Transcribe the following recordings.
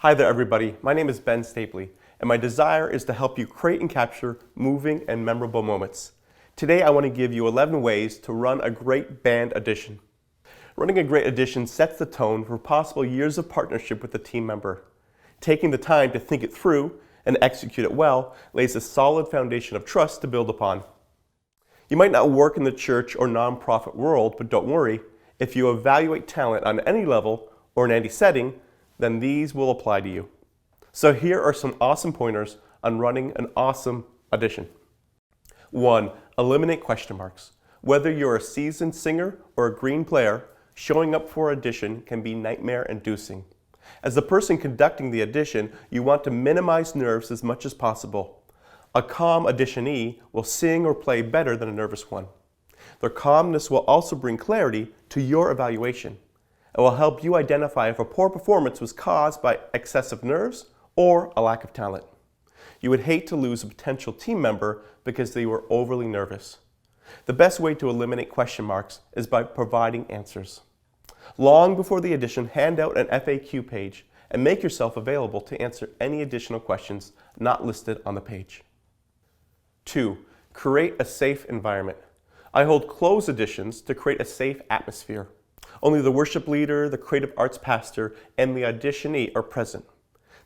Hi there everybody, my name is Ben Stapley, and my desire is to help you create and capture moving and memorable moments. Today I want to give you 11 ways to run a great band audition. Running a great audition sets the tone for possible years of partnership with a team member. Taking the time to think it through and execute it well lays a solid foundation of trust to build upon. You might not work in the church or nonprofit world, but don't worry, if you evaluate talent on any level or in any setting, then these will apply to you. So here are some awesome pointers on running an awesome audition. 1. Eliminate question marks. Whether you're a seasoned singer or a green player, showing up for audition can be nightmare-inducing. As the person conducting the audition, you want to minimize nerves as much as possible. A calm auditionee will sing or play better than a nervous one. Their calmness will also bring clarity to your evaluation. It will help you identify if a poor performance was caused by excessive nerves or a lack of talent. You would hate to lose a potential team member because they were overly nervous. The best way to eliminate question marks is by providing answers. Long before the audition, hand out an FAQ page and make yourself available to answer any additional questions not listed on the page. 2. Create a safe environment. I hold closed auditions to create a safe atmosphere. Only the worship leader, the creative arts pastor, and the auditionee are present.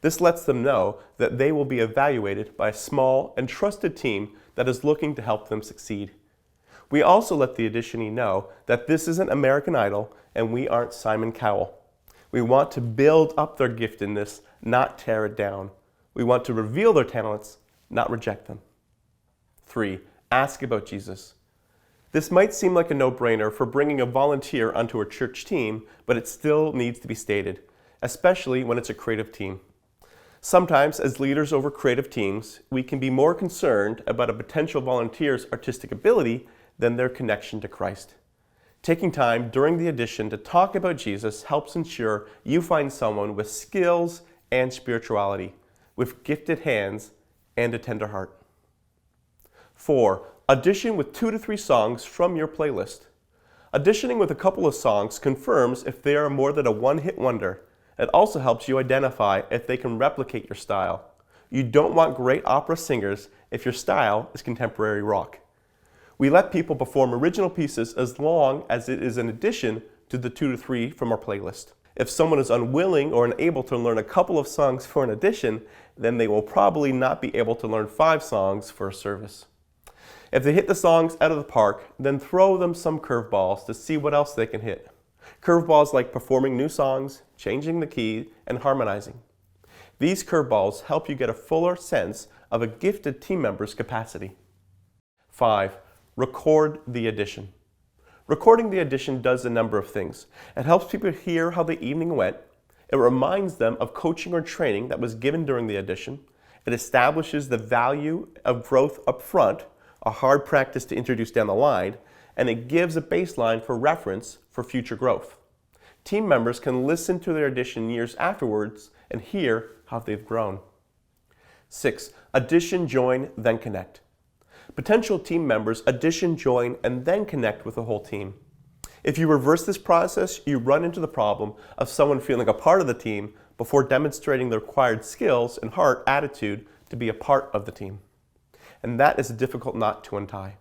This lets them know that they will be evaluated by a small and trusted team that is looking to help them succeed. We also let the auditionee know that this isn't American Idol and we aren't Simon Cowell. We want to build up their giftedness, not tear it down. We want to reveal their talents, not reject them. 3. Ask about Jesus. This might seem like a no-brainer for bringing a volunteer onto a church team, but it still needs to be stated, especially when it's a creative team. Sometimes, as leaders over creative teams, we can be more concerned about a potential volunteer's artistic ability than their connection to Christ. Taking time during the audition to talk about Jesus helps ensure you find someone with skills and spirituality, with gifted hands and a tender heart. 4. Audition with 2 to 3 songs from your playlist. Auditioning with a couple of songs confirms if they are more than a one-hit wonder. It also helps you identify if they can replicate your style. You don't want great opera singers if your style is contemporary rock. We let people perform original pieces as long as it is an addition to the 2 to 3 from our playlist. If someone is unwilling or unable to learn a couple of songs for an audition, then they will probably not be able to learn 5 songs for a service. If they hit the songs out of the park, then throw them some curveballs to see what else they can hit. Curveballs like performing new songs, changing the key, and harmonizing. These curveballs help you get a fuller sense of a gifted team member's capacity. 5. Record the audition. Recording the audition does a number of things. It helps people hear how the evening went. It reminds them of coaching or training that was given during the audition. It establishes the value of growth up front, a hard practice to introduce down the line, and it gives a baseline for reference for future growth. Team members can listen to their audition years afterwards and hear how they've grown. 6. Audition, join, then connect. Potential team members audition, join, and then connect with the whole team. If you reverse this process, you run into the problem of someone feeling a part of the team before demonstrating the required skills and heart attitude to be a part of the team. And that is a difficult knot to untie.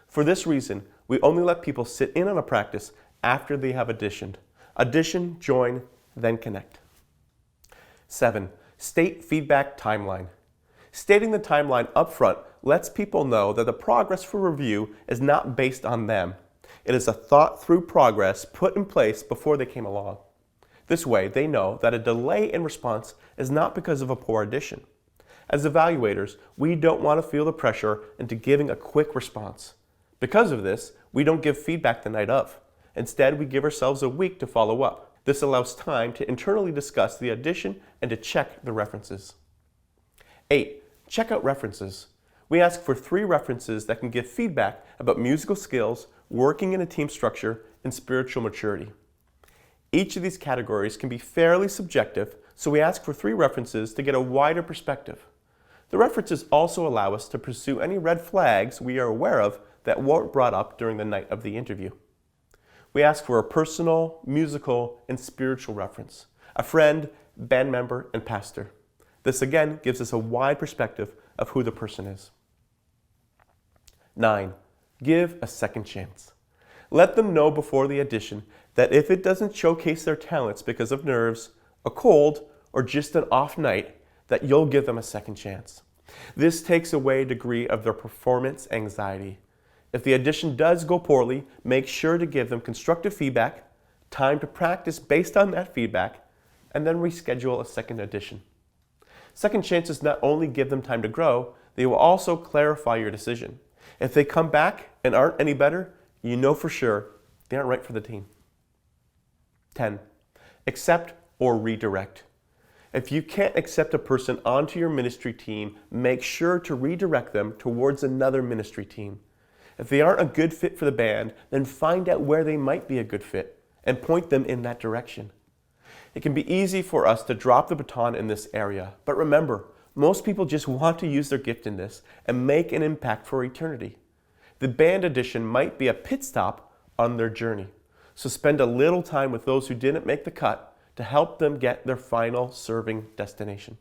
For this reason, we only let people sit in on a practice after they have auditioned. Audition, join, then connect. 7. State feedback timeline. Stating the timeline up front lets people know that the progress for review is not based on them. It is a thought-through progress put in place before they came along. This way, they know that a delay in response is not because of a poor audition. As evaluators, we don't want to feel the pressure into giving a quick response. Because of this, we don't give feedback the night of. Instead, we give ourselves a week to follow up. This allows time to internally discuss the audition and to check the references. 8. Check out references. We ask for 3 references that can give feedback about musical skills, working in a team structure, and spiritual maturity. Each of these categories can be fairly subjective, so we ask for 3 references to get a wider perspective. The references also allow us to pursue any red flags we are aware of that weren't brought up during the night of the interview. We ask for a personal, musical, and spiritual reference. A friend, band member, and pastor. This again gives us a wide perspective of who the person is. 9. Give a second chance. Let them know before the audition that if it doesn't showcase their talents because of nerves, a cold, or just an off night, that you'll give them a second chance. This takes away a degree of their performance anxiety. If the audition does go poorly, make sure to give them constructive feedback, time to practice based on that feedback, and then reschedule a second audition. Second chances not only give them time to grow, they will also clarify your decision. If they come back and aren't any better, you know for sure they aren't right for the team. 10. Accept or redirect. If you can't accept a person onto your ministry team, make sure to redirect them towards another ministry team. If they aren't a good fit for the band, then find out where they might be a good fit and point them in that direction. It can be easy for us to drop the baton in this area, but remember, most people just want to use their gift in this and make an impact for eternity. The band audition might be a pit stop on their journey, so spend a little time with those who didn't make the cut to help them get their final serving destination.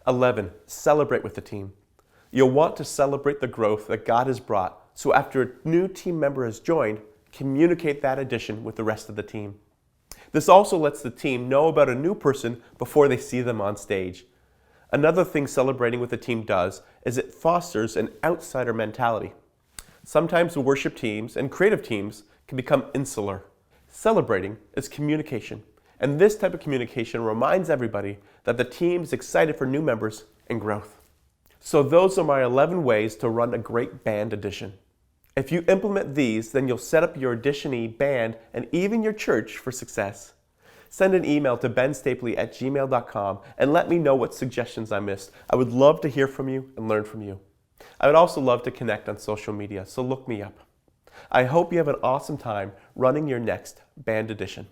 11. Celebrate with the team. You'll want to celebrate the growth that God has brought, so after a new team member has joined, communicate that addition with the rest of the team. This also lets the team know about a new person before they see them on stage. Another thing celebrating with the team does is it fosters an outsider mentality. Sometimes the worship teams and creative teams can become insular. Celebrating is communication, and this type of communication reminds everybody that the team is excited for new members and growth. So those are my 11 ways to run a great band audition. If you implement these, then you'll set up your auditionee, band, and even your church for success. Send an email to benstapley@gmail.com and let me know what suggestions I missed. I would love to hear from you and learn from you. I would also love to connect on social media, so look me up. I hope you have an awesome time running your next band audition.